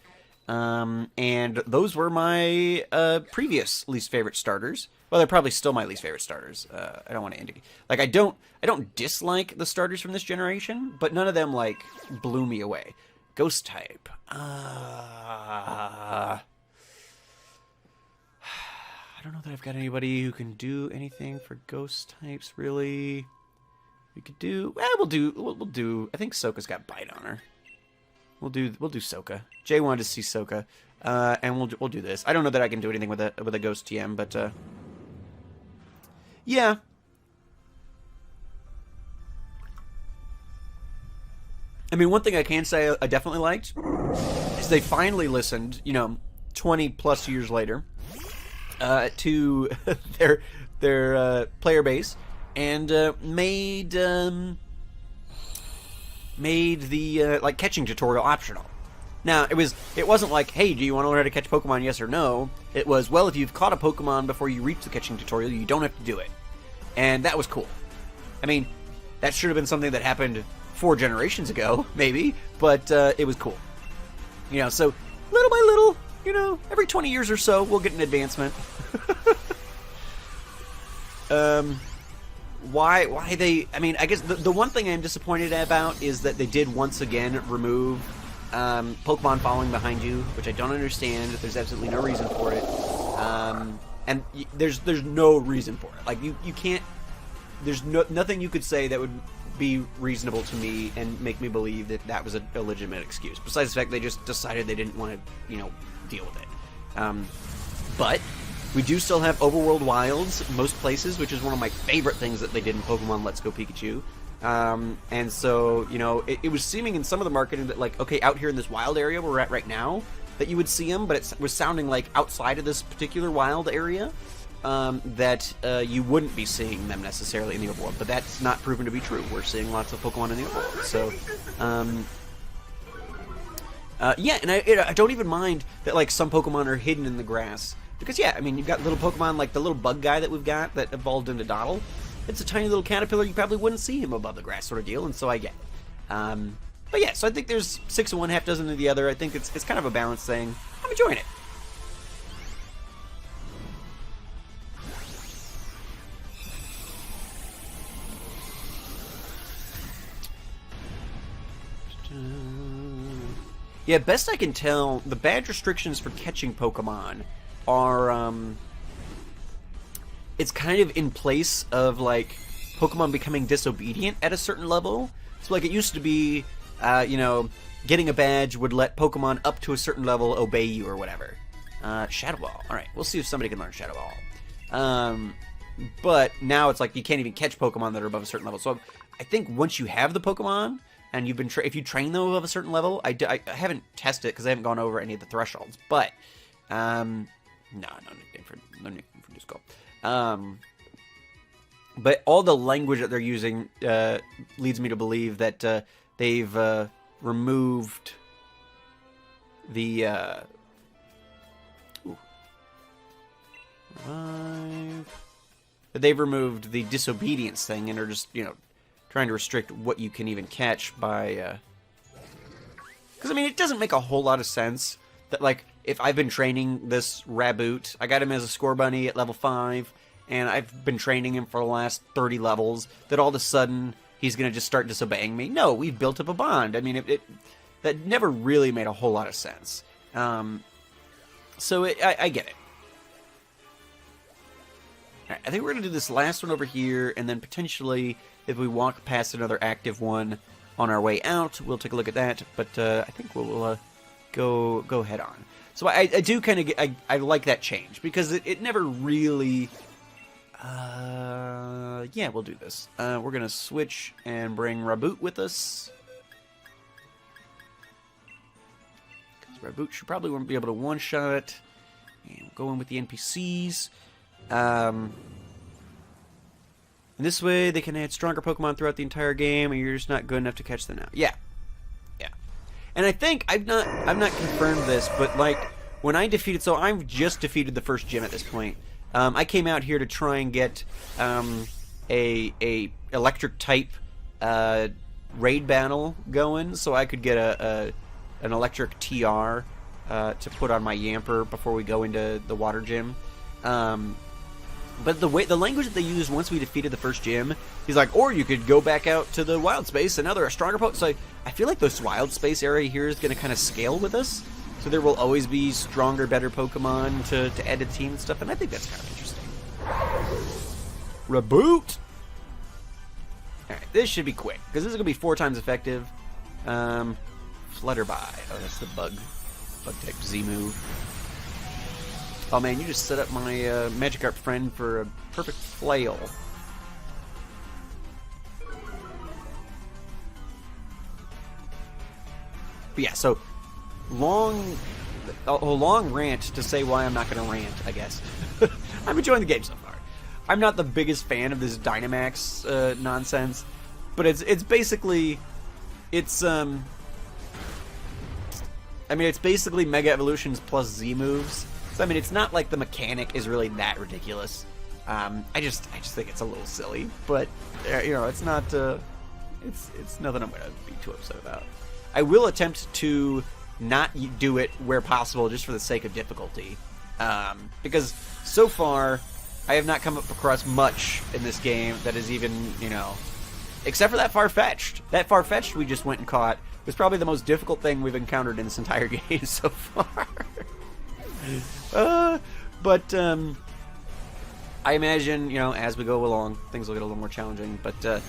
And those were my previous least favorite starters. Well, they're probably still my least favorite starters. I don't want to indicate. Like, I don't dislike the starters from this generation, but none of them, like, blew me away. Ghost type. I don't know that I've got anybody who can do anything for ghost types, really. We could do... Well, we'll do... I think Soka's got Bite on her. We'll do Soka. Jay wanted to see Soka. And we'll do this. I don't know that I can do anything with a ghost TM, but... yeah. I mean, one thing I can say I definitely liked is they finally listened, you know, 20 plus years later, to their player base, and made the like catching tutorial optional. Now it wasn't like, hey, do you want to learn how to catch Pokemon, yes or no? It was, well, if you've caught a Pokemon before you reach the catching tutorial, you don't have to do it, and that was cool. I mean, that should have been something that happened 4 generations ago, maybe, but it was cool. You know, so little by little, you know, every 20 years or so, we'll get an advancement. Why they... I mean, I guess the one thing I'm disappointed about is that they did once again remove Pokemon following behind you, which I don't understand. There's absolutely no reason for it. And there's no reason for it. Like, you can't... There's nothing you could say that would be reasonable to me and make me believe that that was a legitimate excuse. Besides the fact they just decided they didn't want to, you know, deal with it. But we do still have overworld wilds most places, which is one of my favorite things that they did in Pokemon Let's Go Pikachu. And so, you know, it was seeming in some of the marketing that, like, okay, out here in this wild area where we're at right now, that you would see them, but it was sounding like outside of this particular wild area, that you wouldn't be seeing them necessarily in the overworld. But that's not proven to be true. We're seeing lots of Pokemon in the overworld. So, yeah, and I don't even mind that, like, some Pokemon are hidden in the grass. Because, yeah, I mean, you've got little Pokemon, like the little bug guy that we've got that evolved into Dottle. It's a tiny little caterpillar. You probably wouldn't see him above the grass sort of deal, and so I get it. But, yeah, so I think there's 6 of one, half dozen of the other. I think it's kind of a balanced thing. I'm enjoying it. Yeah, best I can tell, the badge restrictions for catching Pokemon are, it's kind of in place of, like, Pokemon becoming disobedient at a certain level. So, like, it used to be, you know, getting a badge would let Pokemon up to a certain level obey you or whatever. Shadow Ball. Alright, we'll see if somebody can learn Shadow Ball. But now it's like you can't even catch Pokemon that are above a certain level. So I think once you have the Pokemon, and you've been if you train them above a certain level, I haven't tested it because I haven't gone over any of the thresholds. But no nickname for Disco. But all the language that they're using leads me to believe that they've removed the they've removed the disobedience thing and are just, you know, trying to restrict what you can even catch by... Because, I mean, it doesn't make a whole lot of sense that, like, if I've been training this Raboot, I got him as a Score Bunny at level 5, and I've been training him for the last 30 levels, that all of a sudden he's going to just start disobeying me. No, we've built up a bond. I mean, that never really made a whole lot of sense. So I get it. All right, I think we're going to do this last one over here, and then potentially, if we walk past another active one on our way out, we'll take a look at that. But I think we'll go head on. So I do kind of I like that change, because it never really... yeah, we'll do this. We're going to switch and bring Raboot with us. Because Raboot should probably won't be able to one-shot it. And we'll go in with the NPCs. And this way, they can add stronger Pokemon throughout the entire game, and you're just not good enough to catch them now. Yeah. Yeah. And I think, I've not confirmed this, but, like, when I defeated... So, I've just defeated the first gym at this point. I came out here to try and get a electric-type raid battle going, so I could get an electric TR to put on my Yamper before we go into the water gym. But the language that they used once we defeated the first gym, he's like, or you could go back out to the wild space and now they're a stronger Pokemon. So I feel like this wild space area here is going to kind of scale with us. So there will always be stronger, better Pokemon to add to the team and stuff, and I think that's kind of interesting. Reboot! Alright, this should be quick, because this is going to be 4 times effective. Flutterby. Oh, that's the bug-type Z-move. Oh man, you just set up my Magikarp friend for a perfect flail. But yeah, so a long rant to say why I'm not going to rant, I guess. I'm enjoying the game so far. I'm not the biggest fan of this Dynamax nonsense, but it's basically I mean, it's basically Mega Evolutions plus Z moves. So I mean, it's not like the mechanic is really that ridiculous. I just think it's a little silly, but you know, it's not it's nothing I'm gonna be too upset about. I will attempt to not do it where possible, just for the sake of difficulty, because so far I have not come up across much in this game that is even, you know, except for that Farfetch'd. That Farfetch'd we just went and caught was probably the most difficult thing we've encountered in this entire game so far. But I imagine, you know, as we go along, things will get a little more challenging. But the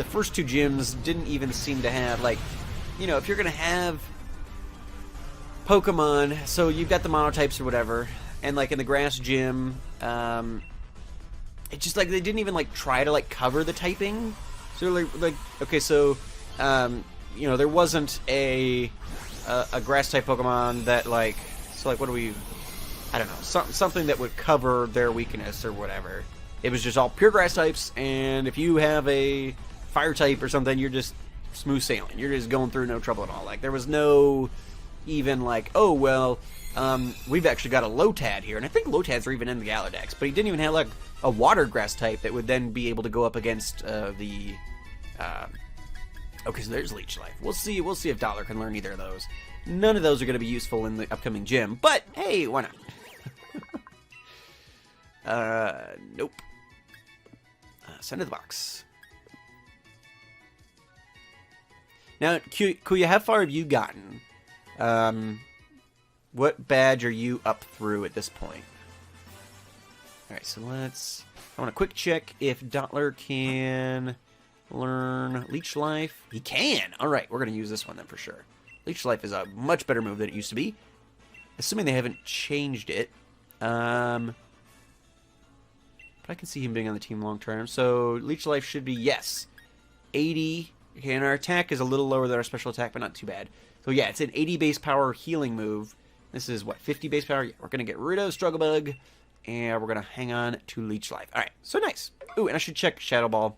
first 2 gyms didn't even seem to have, like, you know, if you're going to have Pokemon, so you've got the monotypes or whatever, and, like, in the grass gym, it's just, like, they didn't even, like, try to, like, cover the typing. So, like okay, so, you know, there wasn't a grass-type Pokemon that, like, so, like, what do we... I don't know. Something that would cover their weakness or whatever. It was just all pure grass types, and if you have a fire type or something, you're just smooth sailing. You're just going through no trouble at all. Like, there was no even, like, oh, well, we've actually got a Lotad here, and I think Lotads are even in the Galardex, but he didn't even have, like, a water grass type that would then be able to go up against the... Okay, so there's Leech Life. We'll see if Dollar can learn either of those. None of those are going to be useful in the upcoming gym, but hey, why not? Nope. Send to the box. Now, Kuya, how far have you gotten? What badge are you up through at this point? Alright, so I want to quick check if Dottler can learn Leech Life. He can! Alright, we're going to use this one then for sure. Leech Life is a much better move than it used to be. Assuming they haven't changed it. But I can see him being on the team long term. So, Leech Life should be, yes, 80. Okay, and our attack is a little lower than our special attack, but not too bad. So, yeah, it's an 80 base power healing move. This is, what, 50 base power? Yeah, we're going to get rid of Struggle Bug, and we're going to hang on to Leech Life. Alright, so nice. Ooh, and I should check Shadow Ball.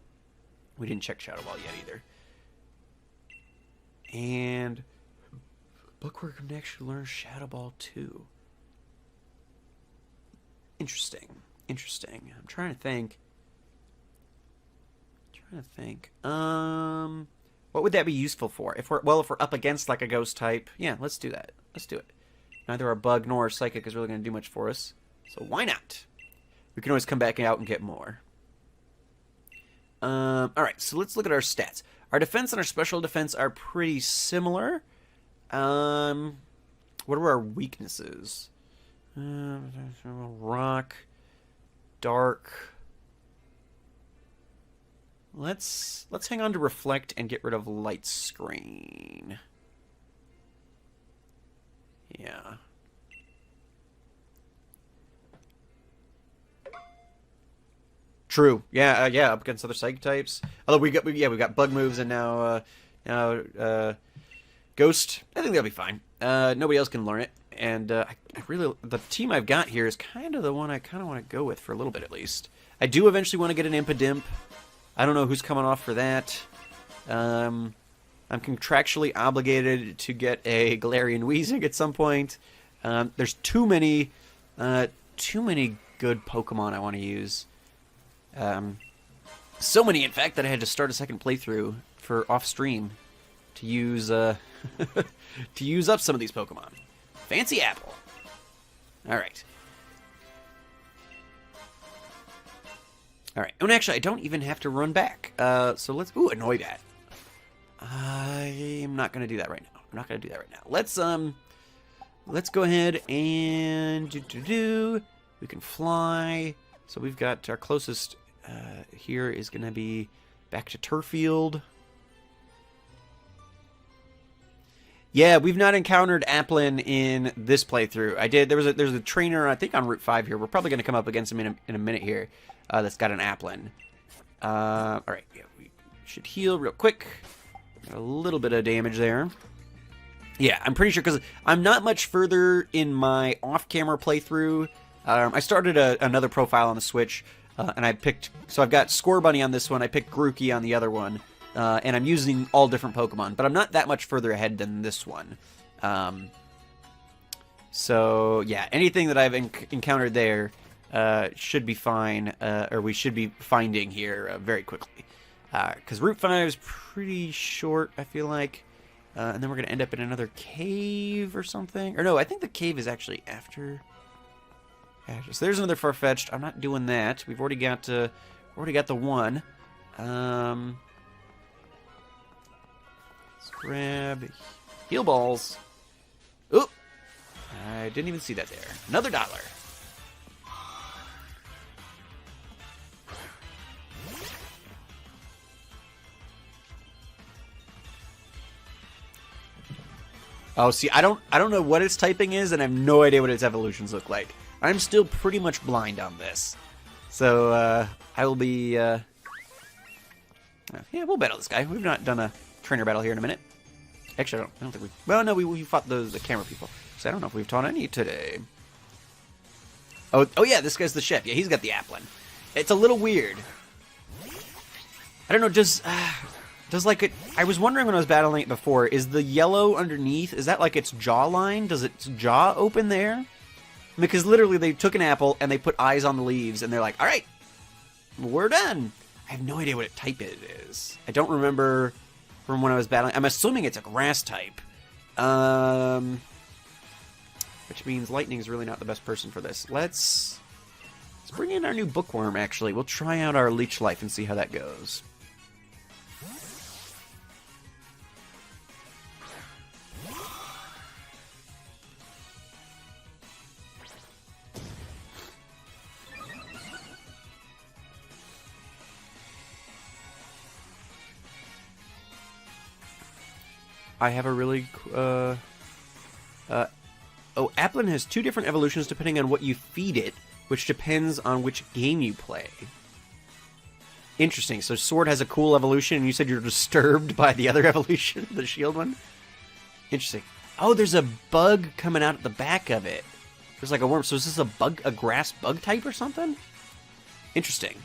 We didn't check Shadow Ball yet either. And Bookworm can actually learn Shadow Ball too. Interesting. Interesting. I'm trying to think. What would that be useful for? If we're up against like a ghost type, yeah, let's do that. Let's do it. Neither our bug nor our psychic is really going to do much for us, so why not? we can always come back out and get more. Alright, so let's look at our stats. Our defense and our special defense are pretty similar. What are our weaknesses? Rock, dark. Let's hang on to reflect and get rid of light screen. Yeah. True. Yeah. Yeah. Up against other psychic types. Although we got bug moves and now ghost. I think that'll be fine. Nobody else can learn it, and I really the team I've got here is kind of the one I kind of want to go with for a little bit at least. I do eventually want to get an Impidimp. I don't know who's coming off for that. I'm contractually obligated to get a Galarian Weezing at some point. There's too many good Pokemon I want to use. So many, in fact, that I had to start a second playthrough for off stream to use to use up some of these Pokemon. Fancy apple. All right. All right. And actually, I don't even have to run back. So let's annoy that. I'm not gonna do that right now. I'm not gonna do that right now. Let's go ahead and we can fly. So we've got our closest here is gonna be back to Turfield. Yeah, we've not encountered Applin in this playthrough. I did. There's a trainer, I think, on Route 5 here. We're probably going to come up against him in a minute here. That's got an Applin. All right, yeah, we should heal real quick. Got a little bit of damage there. Yeah, I'm pretty sure because I'm not much further in my off-camera playthrough. I started another profile on the Switch, and I picked. So I've got Scorbunny on this one. I picked Grookey on the other one. And I'm using all different Pokemon, but I'm not that much further ahead than this one. So, yeah, anything that I've encountered there should be fine, or we should be finding here very quickly. Because Route 5 is pretty short, I feel like. And then we're going to end up in another cave or something. Or no, I think the cave is actually after... So there's another Farfetch'd. I'm not doing that. We've already got the one. Grab heal balls. Oop! I didn't even see that there. Another $1. Oh, see, I don't know what its typing is, and I have no idea what its evolutions look like. I'm still pretty much blind on this, so I will be. Yeah, we'll battle this guy. We've not done a trainer battle here in a minute. Actually, I don't think we... Well, no, we fought the camera people. So I don't know if we've taught any today. Oh, yeah, this guy's the chef. Yeah, he's got the Applin. It's a little weird. I don't know, does like it... I was wondering when I was battling it before, is the yellow underneath, is that like its jawline? Does its jaw open there? Because literally they took an apple and they put eyes on the leaves and they're like, all right, we're done. I have no idea what type it is. I don't remember... From when I was battling. I'm assuming it's a grass type. Which means Lightning is really not the best person for this. Let's bring in our new Bookworm, actually. We'll try out our Leech Life and see how that goes. I have a really... Applin has 2 different evolutions depending on what you feed it, which depends on which game you play. Interesting. So Sword has a cool evolution, and you said you're disturbed by the other evolution, the Shield one? Interesting. Oh, there's a bug coming out at the back of it. There's like a worm. So is this a grass bug type or something? Interesting.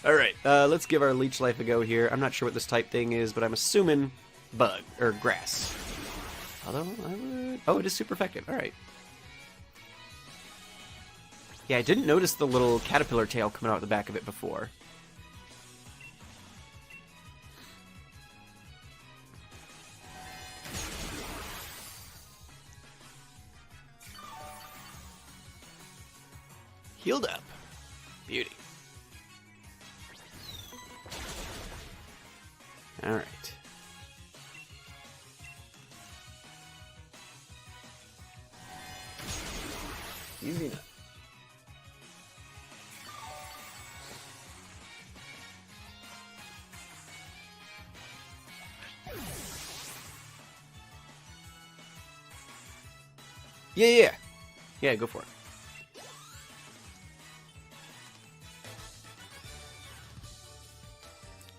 Alright, let's give our Leech Life a go here. I'm not sure what this type thing is, but I'm assuming bug, or grass. Although, I would... Oh, it is super effective. Alright. Yeah, I didn't notice the little caterpillar tail coming out the back of it before. Healed up. Beauty. Alright. Easy enough. Yeah. Yeah, go for it.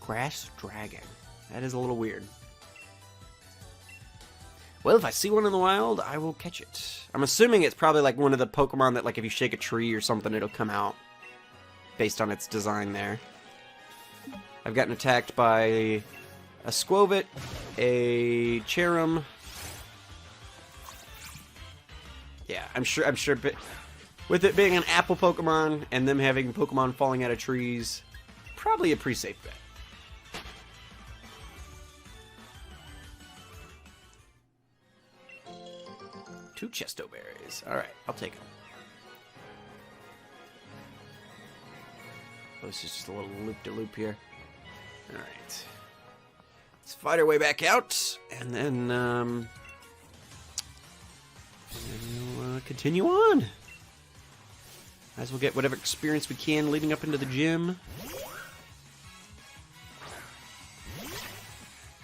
Grass Dragon. That is a little weird. Well, if I see one in the wild, I will catch it. I'm assuming it's probably like one of the Pokemon that, like, if you shake a tree or something, it'll come out. Based on its design there. I've gotten attacked by a Squovit, a Cherum. Yeah, I'm sure, with it being an apple Pokemon and them having Pokemon falling out of trees, probably a pretty safe bet. Two Chesto Berries. Alright, I'll take them. Oh, this is just a little loop-de-loop here. Alright. Let's fight our way back out, and then, we'll continue on. Might as well get whatever experience we can leading up into the gym. In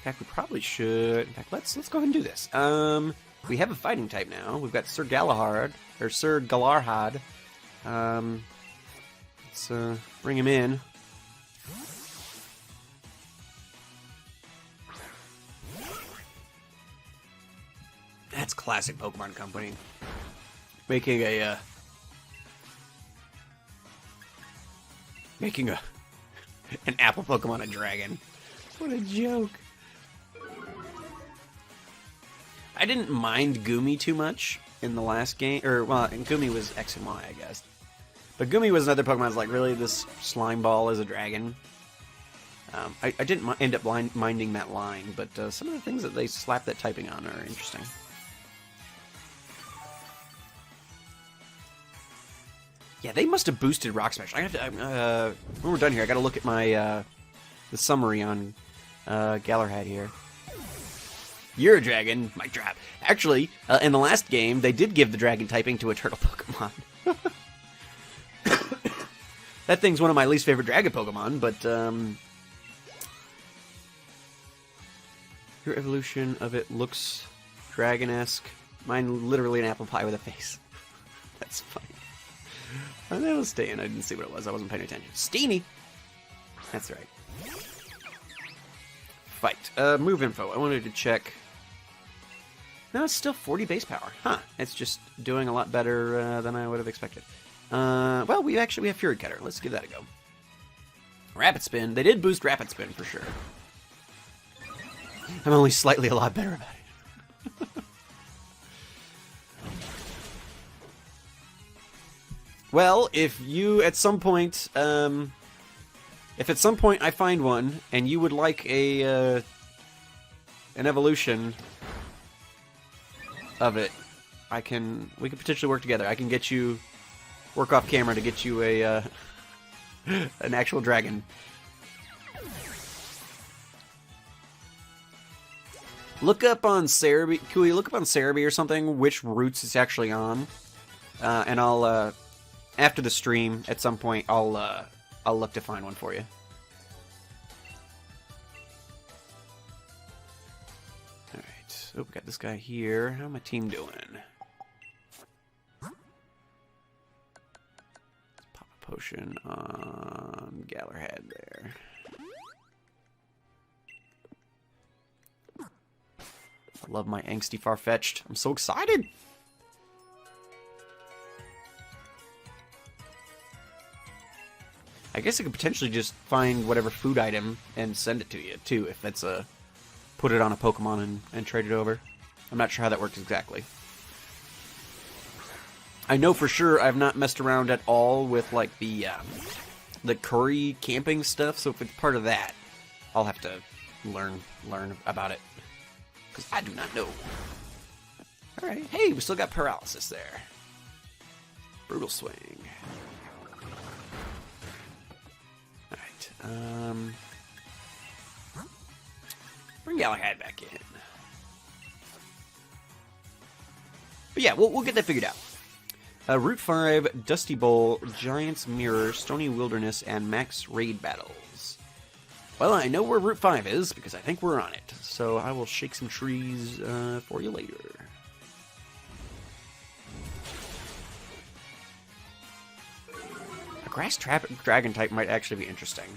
fact, we probably should. In fact, let's go ahead and do this. We have a fighting type now. We've got Sir Galarhad, or Sir Galarhad. Let's bring him in. That's classic Pokemon Company. Making an apple Pokemon a dragon. What a joke. I didn't mind Goomy too much in the last game. Or, well, and Goomy was X and Y, I guess. But Goomy was another Pokemon that's like, really, this slime ball is a dragon? I didn't end up minding that line, but some of the things that they slap that typing on are interesting. Yeah, they must have boosted Rock Smash. I have to, when we're done here, I gotta look at my, the summary on, Galarhad here. You're a dragon, mic drop. Actually, in the last game, they did give the dragon typing to a turtle Pokemon. That thing's one of my least favorite dragon Pokemon, but, your evolution of it looks dragon-esque. Mine literally an apple pie with a face. That's funny. I know, staying. I didn't see what it was. I wasn't paying attention. Steenie! That's right. Fight. Move info. I wanted to check. No, it's still 40 base power. Huh. It's just doing a lot better than I would have expected. Well, we have Fury Cutter. Let's give that a go. Rapid Spin. They did boost Rapid Spin for sure. I'm only slightly a lot better about it. Well, if you at some point, I find one and you would like an evolution of it, we can potentially work together. I can work off camera to get you an actual dragon. Look up on Cerebi. Can we look up on Cerebi or something which routes it's actually on? And I'll after the stream at some point I'll look to find one for you. All right. Oh, we got this guy here. How my team doing? Let's pop a potion on Galarhad there. I love my angsty Farfetch'd. I'm so excited! I guess I could potentially just find whatever food item and send it to you, too, if it's put it on a Pokemon and trade it over. I'm not sure how that works exactly. I know for sure I've not messed around at all with, like, the curry camping stuff, so if it's part of that, I'll have to learn about it. Because I do not know. Alright, hey, we still got paralysis there. Brutal Swing. Bring Galarhad back in. But yeah, we'll get that figured out. Route 5, Dusty Bowl, Giant's Mirror, Stony Wilderness, and Max Raid Battles. Well, I know where Route 5 is, because I think we're on it. So I will shake some trees for you later. A grass dragon type might actually be interesting.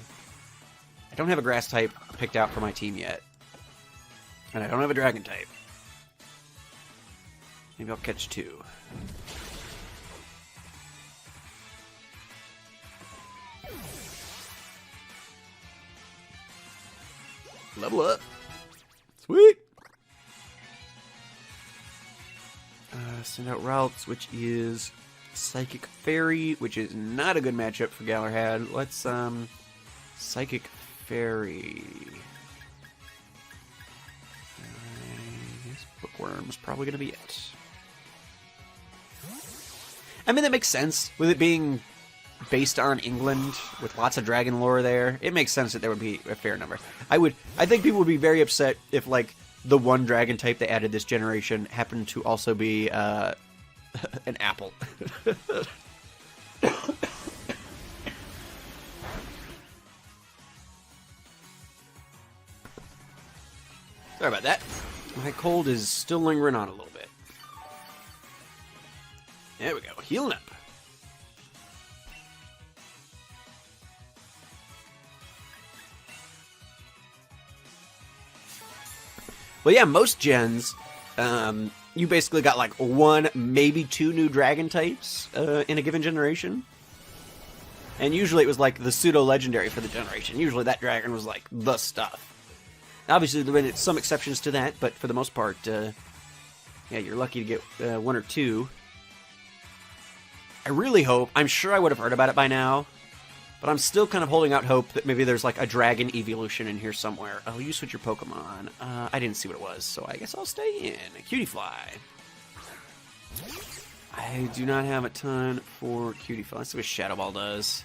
I don't have a grass type picked out for my team yet. And I don't have a dragon type. Maybe I'll catch 2. Level up. Sweet. Send out routes, which is Psychic Fairy, which is not a good matchup for Galarhad. Let's, Psychic Fairy. I guess Bookworm's probably going to be it. I mean, that makes sense, with it being based on England, with lots of dragon lore there. It makes sense that there would be a fair number. I think people would be very upset if, like, the one dragon type they added this generation happened to also be, an apple. Sorry about that. My cold is still lingering on a little bit. There we go. Healing up. Well, yeah, most gens, you basically got like 1, maybe 2 new dragon types in a given generation. And usually it was like the pseudo-legendary for the generation. Usually that dragon was like the stuff. Obviously there have been some exceptions to that, but for the most part, yeah, you're lucky to get 1 or 2. I really hope, I'm sure I would have heard about it by now, but I'm still kind of holding out hope that maybe there's like a dragon evolution in here somewhere. Oh, you switch your Pokemon. I didn't see what it was, so I guess I'll stay in. A Cutie Fly. I do not have a ton for Cutie Fly. Let's see what Shadow Ball does.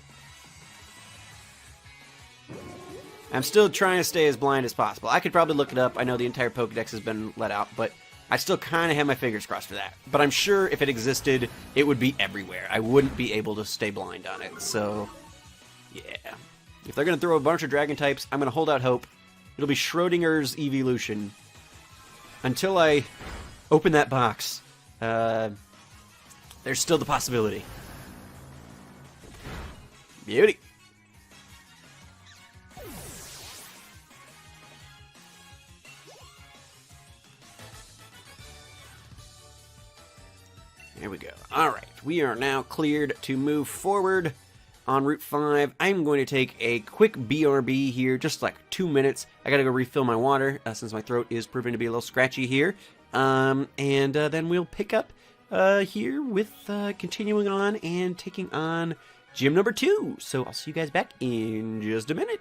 I'm still trying to stay as blind as possible. I could probably look it up. I know the entire Pokedex has been let out, but I still kind of have my fingers crossed for that. But I'm sure if it existed, it would be everywhere. I wouldn't be able to stay blind on it, so yeah. If they're going to throw a bunch of dragon types, I'm going to hold out hope. It'll be Schrodinger's evolution. Until I open that box, there's still the possibility. Beauty. There we go. Alright, we are now cleared to move forward on Route 5. I'm going to take a quick BRB here, just like 2 minutes. I gotta go refill my water, since my throat is proving to be a little scratchy here. And then we'll pick up here with continuing on and taking on gym number 2. So I'll see you guys back in just a minute.